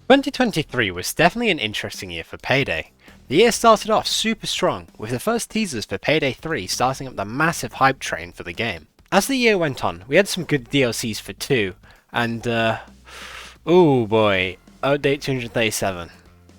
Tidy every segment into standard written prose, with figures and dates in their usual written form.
2023 was definitely an interesting year for Payday. The year started off super strong, with the first teasers for Payday 3 starting up the massive hype train for the game. As the year went on, we had some good DLCs for 2, and oh boy, update 237.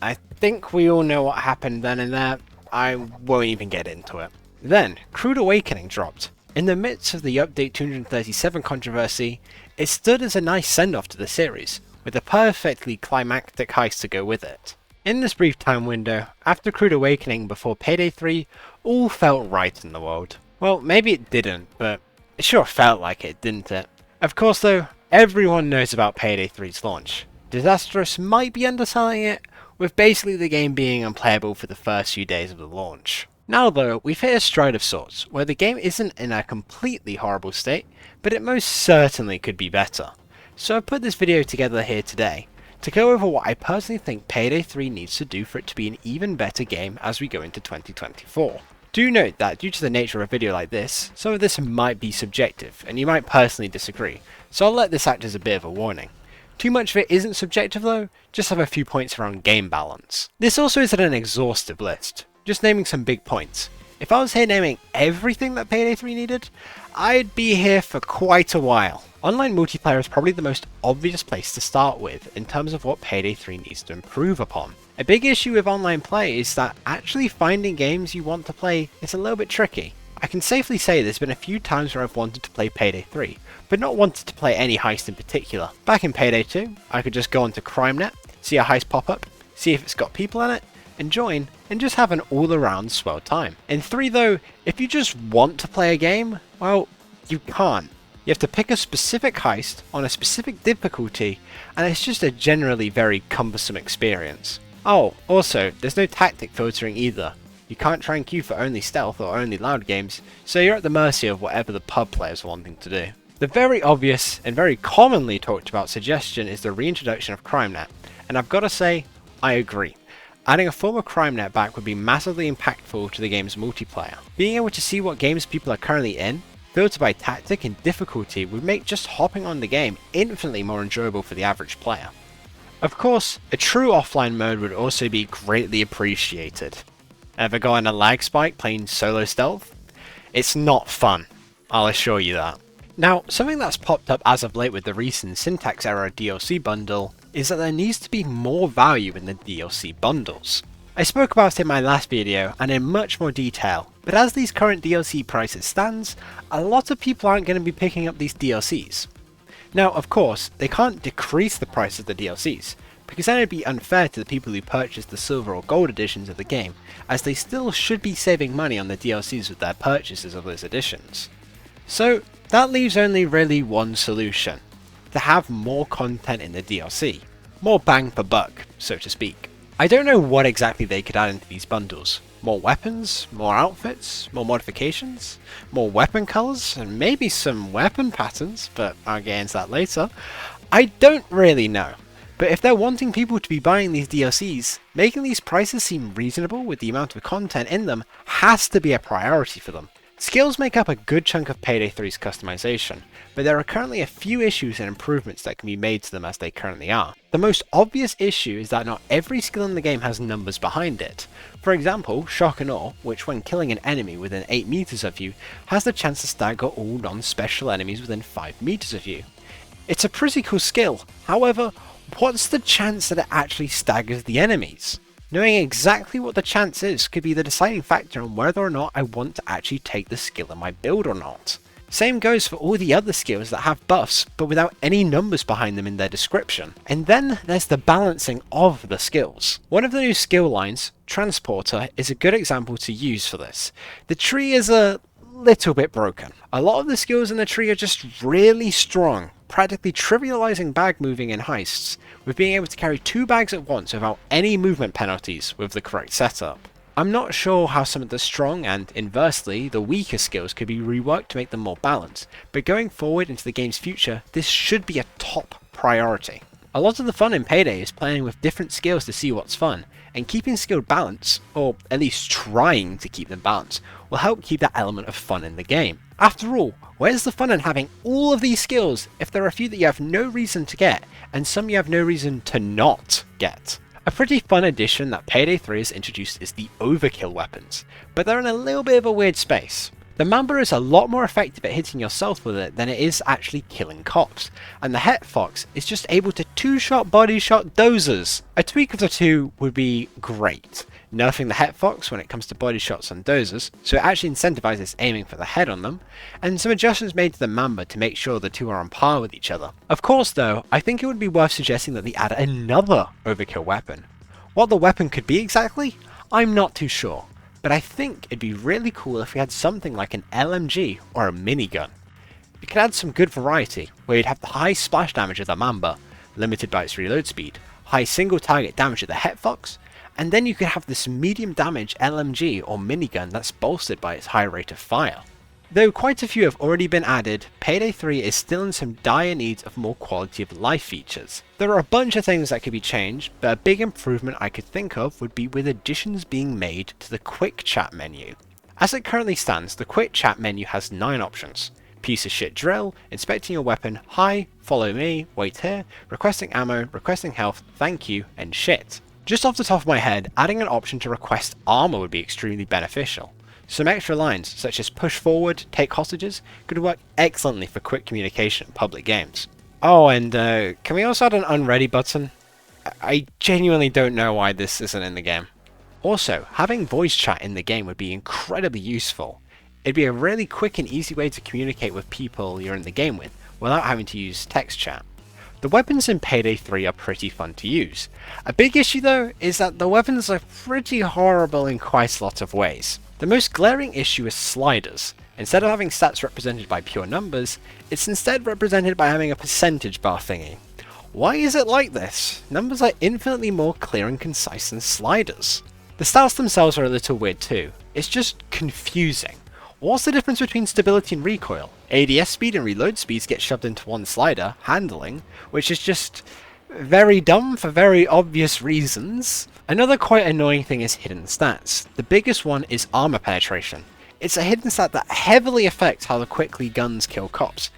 I think we all know what happened then and there, I won't even get into it. Then, Crude Awakening dropped. In the midst of the update 237 controversy, it stood as a nice send-off to the series, with a perfectly climactic heist to go with it. In this brief time window, after Crude Awakening before Payday 3, all felt right in the world. Well, maybe it didn't, but it sure felt like it, didn't it? Of course though, everyone knows about Payday 3's launch. Disastrous might be underselling it, with basically the game being unplayable for the first few days of the launch. Now though, we've hit a stride of sorts, where the game isn't in a completely horrible state, but it most certainly could be better. So I've put this video together here today, to go over what I personally think Payday 3 needs to do for it to be an even better game as we go into 2024. Do note that due to the nature of a video like this, some of this might be subjective, and you might personally disagree, so I'll let this act as a bit of a warning. Too much of it isn't subjective though, just have a few points around game balance. This also isn't an exhaustive list, just naming some big points. If I was here naming everything that Payday 3 needed, I'd be here for quite a while. Online multiplayer is probably the most obvious place to start with in terms of what Payday 3 needs to improve upon. A big issue with online play is that actually finding games you want to play is a little bit tricky. I can safely say there's been a few times where I've wanted to play Payday 3, but not wanted to play any heist in particular. Back in Payday 2, I could just go onto CrimeNet, see a heist pop up, see if it's got people in it, and join, and just have an all-around swell time. In 3 though, if you just want to play a game, well, you can't. You have to pick a specific heist on a specific difficulty, and it's just a generally very cumbersome experience. Oh, also, there's no tactic filtering either. You can't try and queue for only stealth or only loud games, so you're at the mercy of whatever the pub players are wanting to do. The very obvious and very commonly talked about suggestion is the reintroduction of CrimeNet, and I've got to say, I agree. Adding a form of CrimeNet back would be massively impactful to the game's multiplayer. Being able to see what games people are currently in, filtered by tactic and difficulty, would make just hopping on the game infinitely more enjoyable for the average player. Of course, a true offline mode would also be greatly appreciated. Ever got on a lag spike playing solo stealth? It's not fun, I'll assure you that. Now, something that's popped up as of late with the recent Syntax Error DLC bundle is that there needs to be more value in the DLC bundles. I spoke about it in my last video and in much more detail, but as these current DLC prices stands, a lot of people aren't going to be picking up these DLCs. Now, of course, they can't decrease the price of the DLCs, because then it'd be unfair to the people who purchased the silver or gold editions of the game, as they still should be saving money on the DLCs with their purchases of those editions. So, that leaves only really one solution: to have more content in the DLC. More bang per buck, so to speak. I don't know what exactly they could add into these bundles. More weapons, more outfits, more modifications, more weapon colours, and maybe some weapon patterns, but I'll get into that later. I don't really know. But if they're wanting people to be buying these DLCs, making these prices seem reasonable with the amount of content in them has to be a priority for them. Skills make up a good chunk of Payday 3's customization, but there are currently a few issues and improvements that can be made to them as they currently are. The most obvious issue is that not every skill in the game has numbers behind it. For example, Shock and Awe, which when killing an enemy within 8 meters of you, has the chance to stagger all non-special enemies within 5 meters of you. It's a pretty cool skill, however, what's the chance that it actually staggers the enemies? Knowing exactly what the chance is could be the deciding factor on whether or not I want to actually take the skill in my build or not. Same goes for all the other skills that have buffs, but without any numbers behind them in their description. And then there's the balancing of the skills. One of the new skill lines, Transporter, is a good example to use for this. The tree is a little bit broken. A lot of the skills in the tree are just really strong, practically trivializing bag moving in heists, with being able to carry 2 bags at once without any movement penalties with the correct setup. I'm not sure how some of the strong and, inversely, the weaker skills could be reworked to make them more balanced, but going forward into the game's future, this should be a top priority. A lot of the fun in Payday is playing with different skills to see what's fun, and keeping skilled balance, or at least trying to keep them balanced, will help keep that element of fun in the game. After all, where's the fun in having all of these skills if there are a few that you have no reason to get, and some you have no reason to not get? A pretty fun addition that Payday 3 has introduced is the overkill weapons, but they're in a little bit of a weird space. The Mamba is a lot more effective at hitting yourself with it than it is actually killing cops, and the Het Fox is just able to two-shot body shot dozers. A tweak of the two would be great, nerfing the Het Fox when it comes to body shots on dozers, so it actually incentivizes aiming for the head on them, and some adjustments made to the Mamba to make sure the two are on par with each other. Of course though, I think it would be worth suggesting that they add another overkill weapon. What the weapon could be exactly, I'm not too sure. But I think it'd be really cool if we had something like an LMG or a minigun. You could add some good variety, where you'd have the high splash damage of the Mamba, limited by its reload speed, high single target damage of the Het Fox, and then you could have this medium damage LMG or minigun that's bolstered by its high rate of fire. Though quite a few have already been added, Payday 3 is still in some dire needs of more quality of life features. There are a bunch of things that could be changed, but a big improvement I could think of would be with additions being made to the quick chat menu. As it currently stands, the quick chat menu has 9 options. Piece of shit drill, inspecting your weapon, hi, follow me, wait here, requesting ammo, requesting health, thank you, and shit. Just off the top of my head, adding an option to request armor would be extremely beneficial. Some extra lines, such as push forward, take hostages, could work excellently for quick communication in public games. Oh, and can we also add an unready button? I genuinely don't know why this isn't in the game. Also, having voice chat in the game would be incredibly useful. It'd be a really quick and easy way to communicate with people you're in the game with, without having to use text chat. The weapons in Payday 3 are pretty fun to use. A big issue though, is that the weapons are pretty horrible in quite a lot of ways. The most glaring issue is sliders. Instead of having stats represented by pure numbers, it's instead represented by having a percentage bar thingy. Why is it like this? Numbers are infinitely more clear and concise than sliders. The stats themselves are a little weird too. It's just confusing. What's the difference between stability and recoil? ADS speed and reload speeds get shoved into one slider, handling, which is just very dumb for very obvious reasons. Another quite annoying thing is hidden stats. The biggest one is armor penetration. It's a hidden stat that heavily affects how quickly guns kill cops.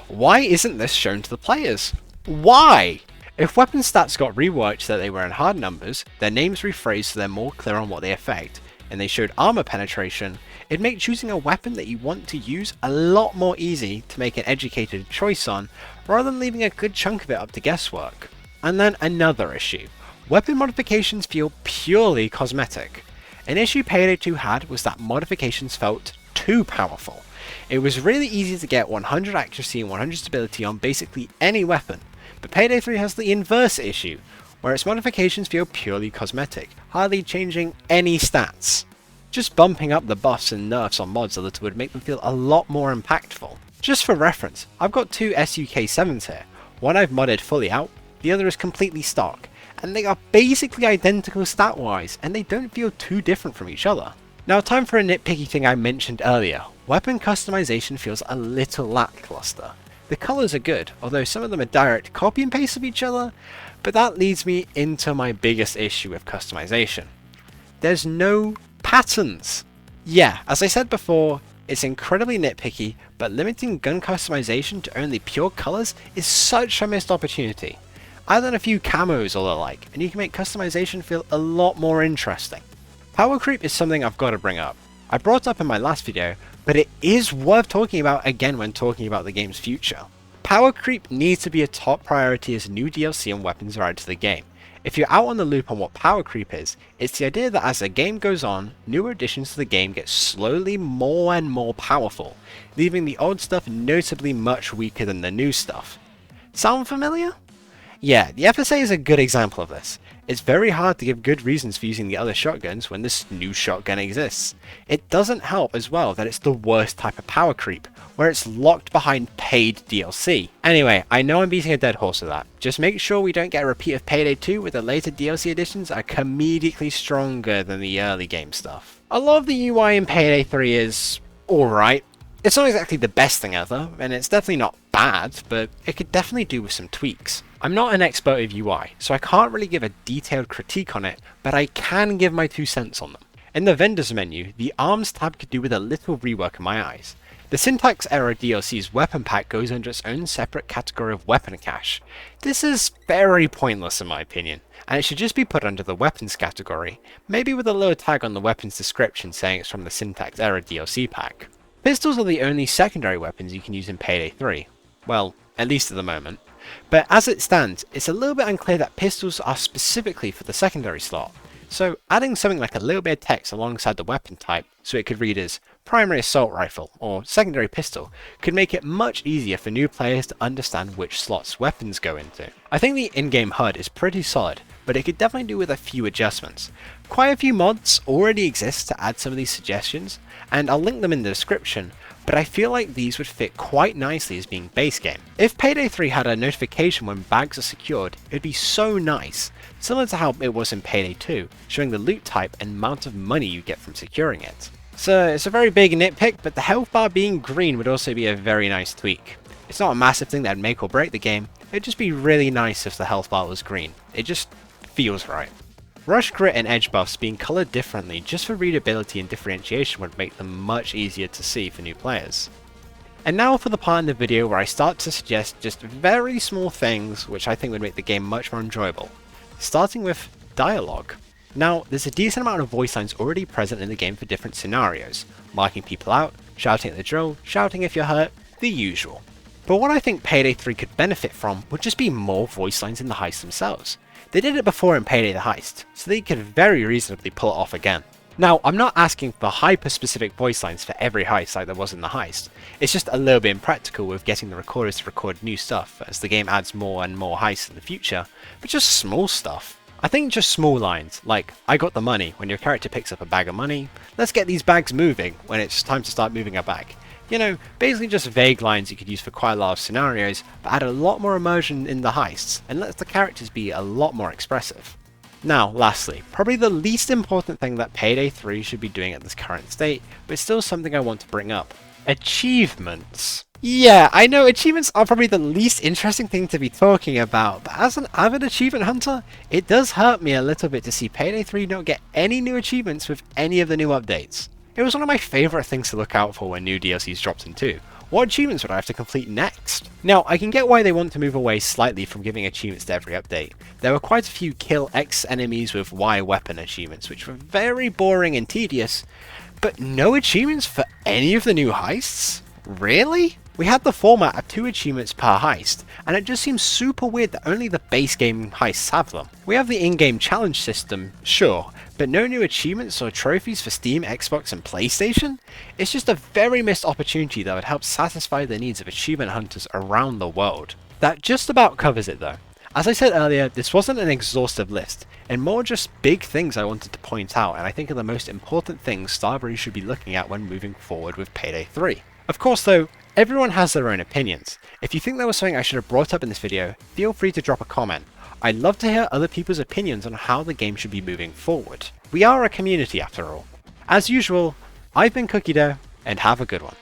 Why isn't this shown to the players? Why? If weapon stats got reworked so that they were in hard numbers, their names rephrased so they're more clear on what they affect, and they showed armor penetration, it'd make choosing a weapon that you want to use a lot more easy to make an educated choice on, rather than leaving a good chunk of it up to guesswork. And then another issue. Weapon modifications feel purely cosmetic. An issue Payday 2 had was that modifications felt too powerful. It was really easy to get 100 accuracy and 100 stability on basically any weapon, but Payday 3 has the inverse issue, where its modifications feel purely cosmetic, hardly changing any stats. Just bumping up the buffs and nerfs on mods a little would make them feel a lot more impactful. Just for reference, I've got 2 SUK7s here. One I've modded fully out, the other is completely stock, and they are basically identical stat-wise, and they don't feel too different from each other. Now time for a nitpicky thing I mentioned earlier. Weapon customization feels a little lackluster. The colours are good, although some of them are direct copy and paste of each other, but that leads me into my biggest issue with customization. There's no patterns. Yeah, as I said before, it's incredibly nitpicky, but limiting gun customization to only pure colours is such a missed opportunity. Add in a few camos or the like, and you can make customization feel a lot more interesting. Power creep is something I've got to bring up. I brought it up in my last video, but it is worth talking about again when talking about the game's future. Power creep needs to be a top priority as new DLC and weapons are added to the game. If you're out on the loop on what power creep is, it's the idea that as the game goes on, newer additions to the game get slowly more and more powerful, leaving the old stuff notably much weaker than the new stuff. Sound familiar? Yeah, the FSA is a good example of this. It's very hard to give good reasons for using the other shotguns when this new shotgun exists. It doesn't help as well that it's the worst type of power creep, where it's locked behind paid DLC. Anyway, I know I'm beating a dead horse with that. Just make sure we don't get a repeat of Payday 2 where the later DLC additions are comedically stronger than the early game stuff. A lot of the UI in Payday 3 is alright. It's not exactly the best thing ever, and it's definitely not bad, but it could definitely do with some tweaks. I'm not an expert of UI, so I can't really give a detailed critique on it, but I can give my 2 cents on them. In the vendors menu, the arms tab could do with a little rework in my eyes. The Syntax Error DLC's weapon pack goes under its own separate category of weapon cache. This is very pointless in my opinion, and it should just be put under the weapons category, maybe with a little tag on the weapon's description saying it's from the Syntax Error DLC pack. Pistols are the only secondary weapons you can use in Payday 3. Well, at least at the moment. But as it stands, it's a little bit unclear that pistols are specifically for the secondary slot. So adding something like a little bit of text alongside the weapon type so it could read as primary assault rifle or secondary pistol could make it much easier for new players to understand which slots weapons go into. I think the in-game HUD is pretty solid, but it could definitely do with a few adjustments. Quite a few mods already exist to add some of these suggestions, and I'll link them in the description, but I feel like these would fit quite nicely as being base game. If Payday 3 had a notification when bags are secured, it would be so nice, similar to how it was in Payday 2, showing the loot type and amount of money you get from securing it. So it's a very big nitpick, but the health bar being green would also be a very nice tweak. It's not a massive thing that would make or break the game, it'd just be really nice if the health bar was green. It just feels right. Rush Grit and Edge buffs being coloured differently just for readability and differentiation would make them much easier to see for new players. And now for the part in the video where I start to suggest just very small things which I think would make the game much more enjoyable. Starting with dialogue. Now, there's a decent amount of voice lines already present in the game for different scenarios, marking people out, shouting at the drill, shouting if you're hurt, the usual. But what I think Payday 3 could benefit from would just be more voice lines in the heists themselves. They did it before in Payday the Heist, so they could very reasonably pull it off again. Now, I'm not asking for hyper-specific voice lines for every heist like there was in the Heist, it's just a little bit impractical with getting the recorders to record new stuff as the game adds more and more heists in the future, but just small stuff. I think just small lines, like, I got the money when your character picks up a bag of money, let's get these bags moving when it's time to start moving a bag. You know, basically just vague lines you could use for quite a lot of scenarios, but add a lot more immersion in the heists, and lets the characters be a lot more expressive. Now, lastly, probably the least important thing that Payday 3 should be doing at this current state, but still something I want to bring up. Achievements. Yeah, I know achievements are probably the least interesting thing to be talking about, but as an avid achievement hunter, it does hurt me a little bit to see Payday 3 not get any new achievements with any of the new updates. It was one of my favourite things to look out for when new DLCs dropped in 2. What achievements would I have to complete next? Now, I can get why they want to move away slightly from giving achievements to every update. There were quite a few kill X enemies with Y weapon achievements, which were very boring and tedious, but no achievements for any of the new heists? Really? We had the format of 2 achievements per heist, and it just seems super weird that only the base game heists have them. We have the in-game challenge system, sure, but no new achievements or trophies for Steam, Xbox and PlayStation? It's just a very missed opportunity that would help satisfy the needs of achievement hunters around the world. That just about covers it though. As I said earlier, this wasn't an exhaustive list, and more just big things I wanted to point out and I think are the most important things Starbreeze should be looking at when moving forward with Payday 3. Of course though, everyone has their own opinions. If you think there was something I should have brought up in this video, feel free to drop a comment. I'd love to hear other people's opinions on how the game should be moving forward. We are a community after all. As usual, I've been Cookie Dough, and have a good one.